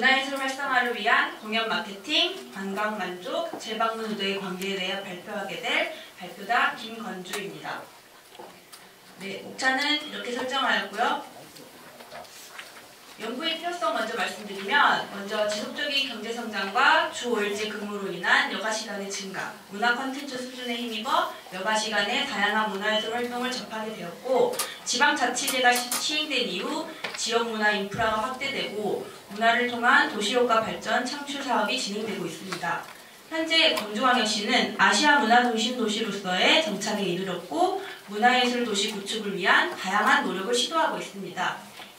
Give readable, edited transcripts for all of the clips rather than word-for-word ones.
문화예술 활성화를 위한 공연 마케팅, 관광 만족, 재방문 의도의 관계에 대해 발표하게 될 발표자 김건주입니다. 네, 목차는 이렇게 설정하였고요. 연구의 필요성 먼저 말씀드리면, 먼저 지속적인 경제성장과 주 5일제 근무로 인한 여가시간의 증가, 문화 콘텐츠 수준에 힘입어 여가시간에 다양한 문화예술 활동을 접하게 되었고, 지방자치제가 시행된 이후 지역문화 인프라가 확대되고 문화를 통한 도시효과 발전 창출 사업이 진행되고 있습니다. 현재 광주광역시는 아시아 문화중심 도시로서의 정착에 이르렀고, 문화예술 도시 구축을 위한 다양한 노력을 시도하고 있습니다.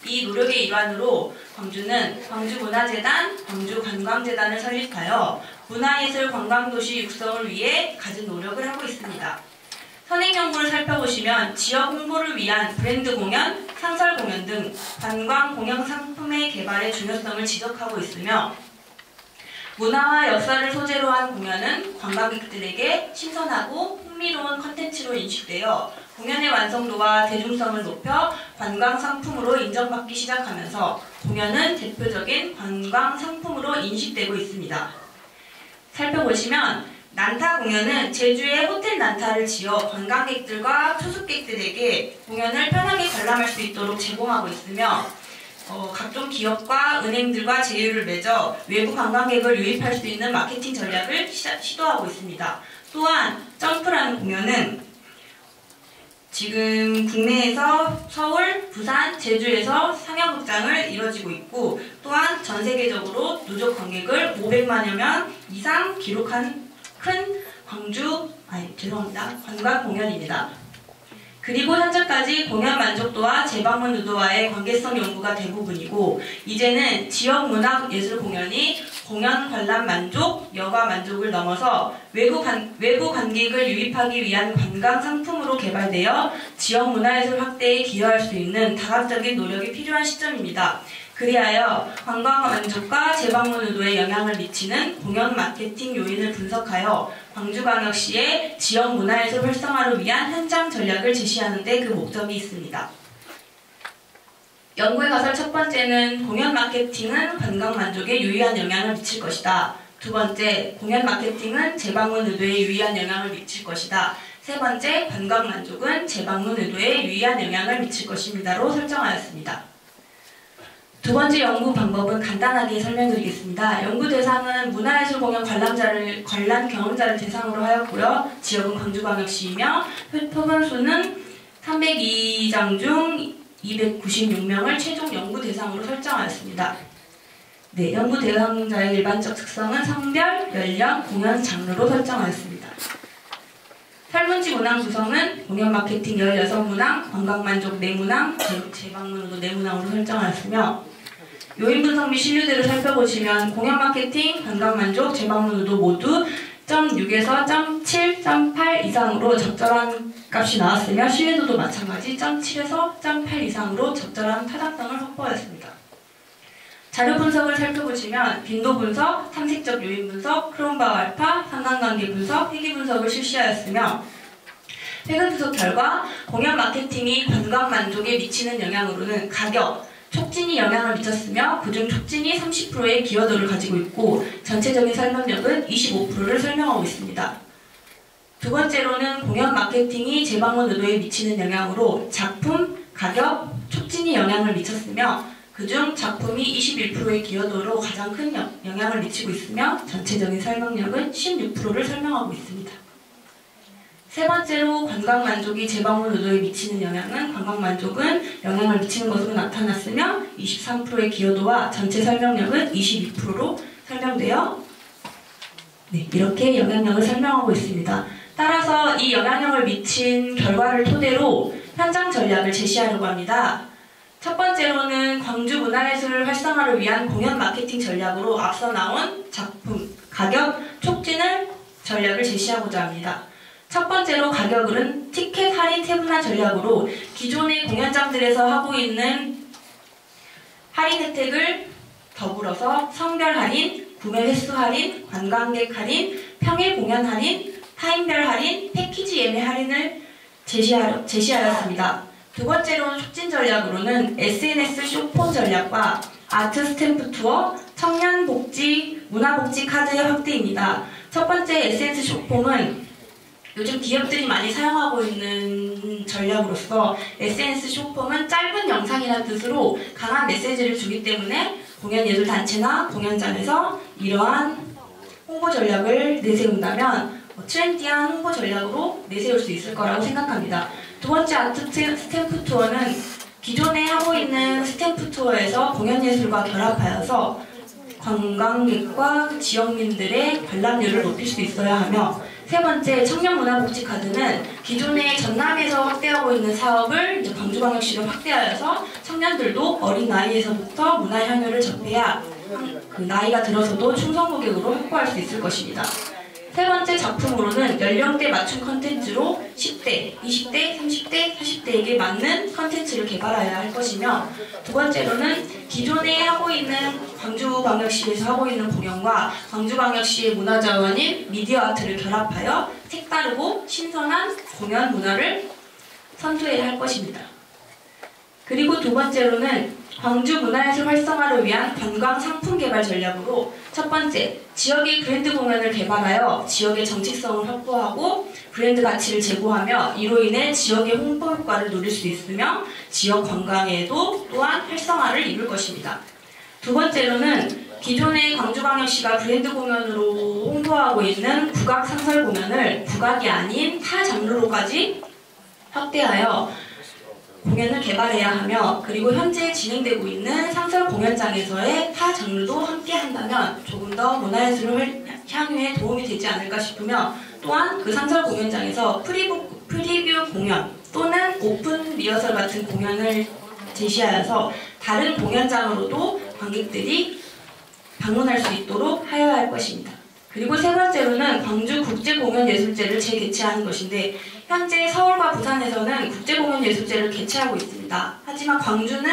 이 노력의 일환으로 광주는 광주문화재단, 광주관광재단을 설립하여 문화예술 관광도시 육성을 위해 가진 노력을 하고 있습니다. 선행연구를 살펴보시면 지역 홍보를 위한 브랜드 공연, 상설 공연 등 관광 공연 상품의 개발의 중요성을 지적하고 있으며, 문화와 역사를 소재로 한 공연은 관광객들에게 신선하고 흥미로운 컨텐츠로 인식되어 공연의 완성도와 대중성을 높여 관광 상품으로 인정받기 시작하면서 공연은 대표적인 관광 상품으로 인식되고 있습니다. 살펴보시면 난타 공연은 제주에 호텔 난타를 지어 관광객들과 투숙객들에게 공연을 편하게 관람할 수 있도록 제공하고 있으며, 각종 기업과 은행들과 제휴를 맺어 외부 관광객을 유입할 수 있는 마케팅 전략을 시도하고 있습니다. 또한 점프라는 공연은 지금 국내에서 서울, 부산, 제주에서 상영극장을 이뤄지고 있고, 또한 전 세계적으로 누적 관객을 500만여 명 이상 기록한 큰 관광 공연입니다. 그리고 현재까지 공연 만족도와 재방문 의도와의 관계성 연구가 대부분이고, 이제는 지역 문화 예술 공연이 공연 관람 만족, 여가 만족을 넘어서 외부 관객을 유입하기 위한 관광 상품으로 개발되어 지역 문화예술 확대에 기여할 수 있는 다각적인 노력이 필요한 시점입니다. 그리하여 관광 만족과 재방문 의도에 영향을 미치는 공연 마케팅 요인을 분석하여 광주광역시의 지역 문화예술 활성화를 위한 현장 전략을 제시하는 데 그 목적이 있습니다. 연구의 가설 첫 번째는 공연 마케팅은 관광 만족에 유의한 영향을 미칠 것이다. 두 번째, 공연 마케팅은 재방문 의도에 유의한 영향을 미칠 것이다. 세 번째, 관광 만족은 재방문 의도에 유의한 영향을 미칠 것입니다로 설정하였습니다. 두 번째 연구 방법은 간단하게 설명드리겠습니다. 연구 대상은 문화예술 공연 관람 경험자를 대상으로 하였고요. 지역은 광주광역시이며 표본 수는 302장 중 296명을 최종 연구 대상으로 설정하였습니다. 네, 연구 대상자의 일반적 특성은 성별, 연령, 공연 장르로 설정하였습니다. 설문지 문항 구성은 공연 마케팅 16문항, 관광 만족 4문항, 재방문으로 4문항으로 설정하였으며, 요인 분석 및 신뢰도를 살펴보시면 공연 마케팅, 관광 만족, 재방문 의도 모두 0.6에서 0.7, 0.8 이상으로 적절한 값이 나왔으며, 신뢰도도 마찬가지 0.7에서 0.8 이상으로 적절한 타당성을 확보하였습니다. 자료 분석을 살펴보시면 빈도 분석, 탐색적 요인 분석, 크롬바우 알파, 상관관계 분석, 회귀 분석을 실시하였으며, 최근 분석 결과 공연 마케팅이 관광 만족에 미치는 영향으로는 가격, 촉진이 영향을 미쳤으며, 그중 촉진이 30%의 기여도를 가지고 있고 전체적인 설명력은 25%를 설명하고 있습니다. 두 번째로는 공연 마케팅이 재방문 의도에 미치는 영향으로 작품, 가격, 촉진이 영향을 미쳤으며, 그중 작품이 21%의 기여도로 가장 큰 영향을 미치고 있으며 전체적인 설명력은 16%를 설명하고 있습니다. 세 번째로 관광 만족이 재방문 의도에 미치는 영향은, 관광 만족은 영향을 미치는 것으로 나타났으며 23%의 기여도와 전체 설명력은 22%로 설명되어 이렇게 영향력을 설명하고 있습니다. 따라서 이 영향력을 미친 결과를 토대로 현장 전략을 제시하려고 합니다. 첫 번째로는 광주 문화예술 활성화를 위한 공연 마케팅 전략으로 앞서 나온 작품, 가격, 촉진을 전략을 제시하고자 합니다. 첫 번째로 가격은 티켓 할인 세분화 전략으로 기존의 공연장들에서 하고 있는 할인 혜택을 더불어서 성별 할인, 구매 횟수 할인, 관광객 할인, 평일 공연 할인, 타임별 할인, 패키지 예매 할인을 제시하였습니다. 두 번째로는 촉진 전략으로는 SNS 쇼폰 전략과 아트 스탬프 투어, 청년복지, 문화복지 카드의 확대입니다. 첫 번째 에센스 쇼폼은 요즘 기업들이 많이 사용하고 있는 전략으로서 에센스 쇼폼은 짧은 영상이라는 뜻으로 강한 메시지를 주기 때문에 공연예술단체나 공연장에서 이러한 홍보 전략을 내세운다면 트렌디한 홍보 전략으로 내세울 수 있을 거라고 생각합니다. 두 번째 아트 스탬프 투어는 기존에 하고 있는 스탬프 투어에서 공연예술과 결합하여서 관광객과 지역민들의 관람률을 높일 수 있어야 하며, 세 번째 청년문화복지카드는 기존에 전남에서 확대하고 있는 사업을 광주광역시로 확대하여서 청년들도 어린 나이에서부터 문화향유를 접해야 그 나이가 들어서도 충성 고객으로 확보할 수 있을 것입니다. 세 번째 작품으로는 연령대 맞춤 컨텐츠로 10대, 20대, 30대, 40대에게 맞는 컨텐츠를 개발해야 할 것이며, 두 번째로는 기존에 하고 있는 광주광역시에서 하고 있는 공연과 광주광역시의 문화자원인 미디어 아트를 결합하여 색다르고 신선한 공연 문화를 선도해야 할 것입니다. 그리고 두 번째로는 광주 문화예술 활성화를 위한 관광 상품 개발 전략으로, 첫 번째, 지역의 브랜드 공연을 개발하여 지역의 정체성을 확보하고 브랜드 가치를 제고하며 이로 인해 지역의 홍보 효과를 누릴 수 있으며 지역 관광에도 또한 활성화를 이룰 것입니다. 두 번째로는 기존의 광주광역시가 브랜드 공연으로 홍보하고 있는 국악 상설 공연을 국악이 아닌 타 장르로까지 확대하여 공연을 개발해야 하며, 그리고 현재 진행되고 있는 상설 공연장에서의 타 장르도 함께 한다면 조금 더 문화예술 향유에 도움이 되지 않을까 싶으며, 또한 그 상설 공연장에서 프리뷰 공연 또는 오픈 리허설 같은 공연을 제시하여서 다른 공연장으로도 관객들이 방문할 수 있도록 하여야 할 것입니다. 그리고 세 번째로는 광주국제공연예술제를 재개최하는 것인데, 현재 서울과 부산에서는 국제공연예술제를 개최하고 있습니다. 하지만 광주는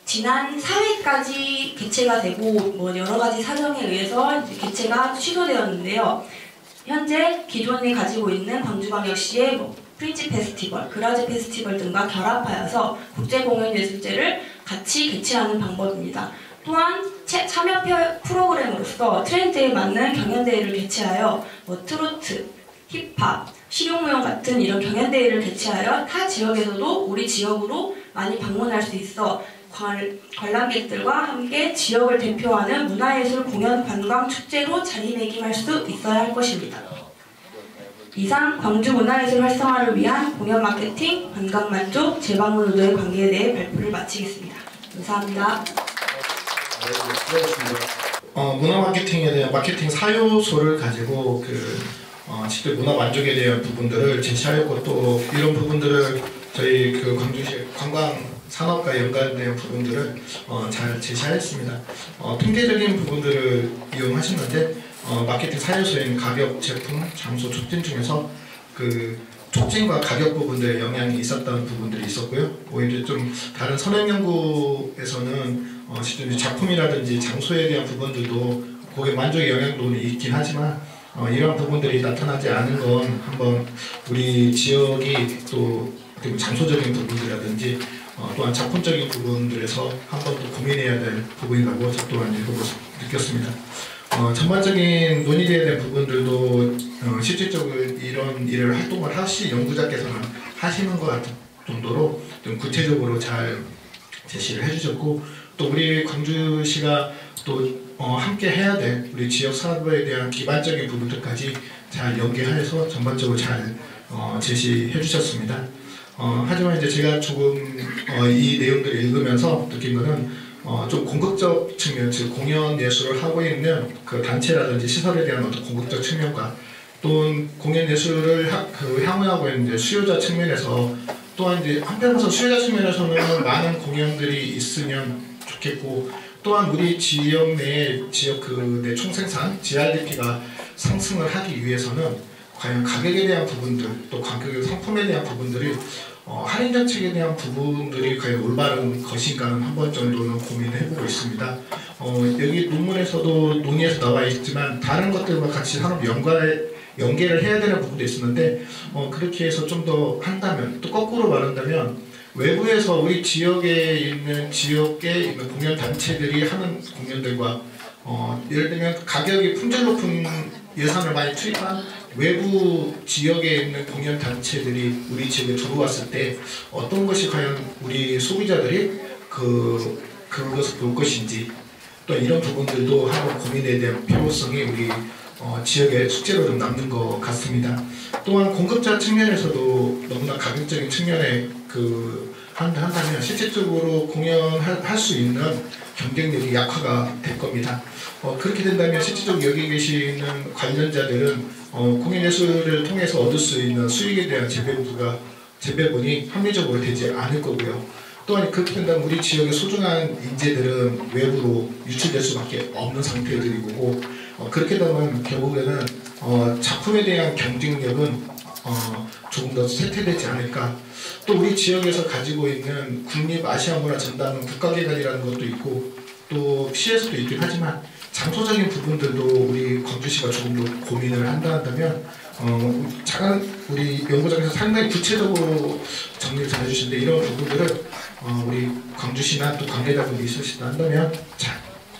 지난 4회까지 개최가 되고 여러 가지 사정에 의해서 이제 개최가 취소되었는데요. 현재 기존에 가지고 있는 광주광역시의 프린지 페스티벌, 그라즈 페스티벌 등과 결합하여서 국제공연예술제를 같이 개최하는 방법입니다. 또한 참여 프로그램으로서 트렌드에 맞는 경연대회를 개최하여 트로트, 힙합, 실용무용 같은 이런 경연대회를 개최하여 타 지역에서도 우리 지역으로 많이 방문할 수 있어 관람객들과 함께 지역을 대표하는 문화예술 공연 관광 축제로 자리매김할 수 있어야 할 것입니다. 이상 광주 문화예술 활성화를 위한 공연 마케팅, 관광 만족, 재방문 의도의 관계에 대해 발표를 마치겠습니다. 감사합니다. 문화 마케팅에 대한 마케팅 4요소를 가지고 직접 문화 만족에 대한 부분들을 제시하였고, 또 이런 부분들을 저희 광주시 관광 산업과 연관된 부분들을 잘 제시하였습니다. 통계적인 부분들을 이용하셨는데, 마케팅 4요소인 가격, 제품, 장소, 촉진 중에서 촉진과 가격 부분들에 영향이 있었던 부분들이 있었고요. 오히려 좀 다른 선행 연구에서는 작품이라든지 장소에 대한 부분들도 고객 만족의 영향도는 있긴 하지만 이러한 부분들이 나타나지 않은 건 한번 우리 지역이 또 장소적인 부분들이라든지 또한 작품적인 부분들에서 한 번 더 고민해야 될 부분이라고 저 또한 느꼈습니다. 전반적인 논의에 대한 부분들도 실질적으로 이런 일을 활동을 연구자께서는 하시는 것 같은 정도로 좀 구체적으로 잘 제시를 해주셨고, 또 우리 광주시가 또 함께 해야 될 우리 지역 사업에 대한 기반적인 부분들까지 잘 연계하여서 전반적으로 잘 제시해 주셨습니다. 하지만 이제 제가 조금 이 내용들을 읽으면서 느낀 거는 좀 공격적 측면, 즉 공연 예술을 하고 있는 그 단체라든지 시설에 대한 어떤 공격적 측면과 또는 공연 예술을 향유하고 있는 수요자 측면에서, 또한 이제 한편에서 수요자 측면에서는 많은 공연들이 있으면 좋겠고, 또한 우리 지역 내 내 총생산 GRDP가 상승을 하기 위해서는 과연 가격에 대한 부분들, 또 가격 상품에 대한 부분들이 할인 정책에 대한 부분들이 과연 올바른 것인가는 한 번 정도는 고민을 해보고 있습니다. 여기 논문에서도 논의에서 나와 있지만 다른 것들과 같이 산업 연계를 해야 되는 부분도 있었는데, 그렇게 해서 좀 더 한다면, 또 거꾸로 말한다면 외부에서 우리 지역에 있는 공연 단체들이 하는 공연들과 예를 들면 가격이 품질 높은 예산을 많이 투입한 외부 지역에 있는 공연 단체들이 우리 지역에 들어왔을 때 어떤 것이 과연 우리 소비자들이 그것을 볼 것인지, 또 이런 부분들도 한번 고민에 대한 필요성이 우리 지역의 숙제로 좀 남는 것 같습니다. 또한 공급자 측면에서도 너무나 가격적인 측면에 한다면 실질적으로 공연할 수 있는 경쟁력이 약화가 될 겁니다. 그렇게 된다면 실질적으로 여기 계시는 관련자들은 공연예술을 통해서 얻을 수 있는 수익에 대한 재배분이 합리적으로 되지 않을 거고요. 또한 그렇게 된다면 우리 지역의 소중한 인재들은 외부로 유출될 수밖에 없는 상태들이 거고, 그렇게 되면 결국에는 작품에 대한 경쟁력은 조금 더 쇠퇴되지 않을까. 또 우리 지역에서 가지고 있는 국립아시아문화전당은 국가기관이라는 것도 있고 또 시에서도 있긴 하지만 장소적인 부분들도 우리 광주시가 조금 더 고민을 한다면 우리 연구장에서 상당히 구체적으로 정리를 잘 해주시는데, 이런 부분들을 우리 광주시나 또 관계자분들이 있으시다 한다면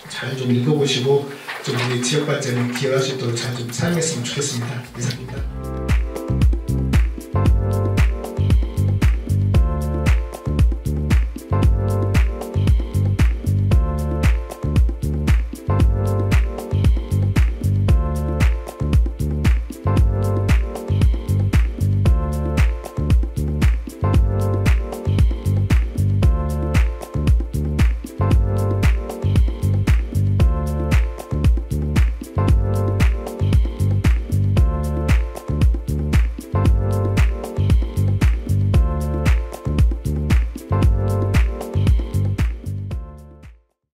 잘 좀 읽어보시고 좀 우리 지역 발전에 기여할 수 있도록 잘 좀 사용했으면 좋겠습니다. 이상입니다.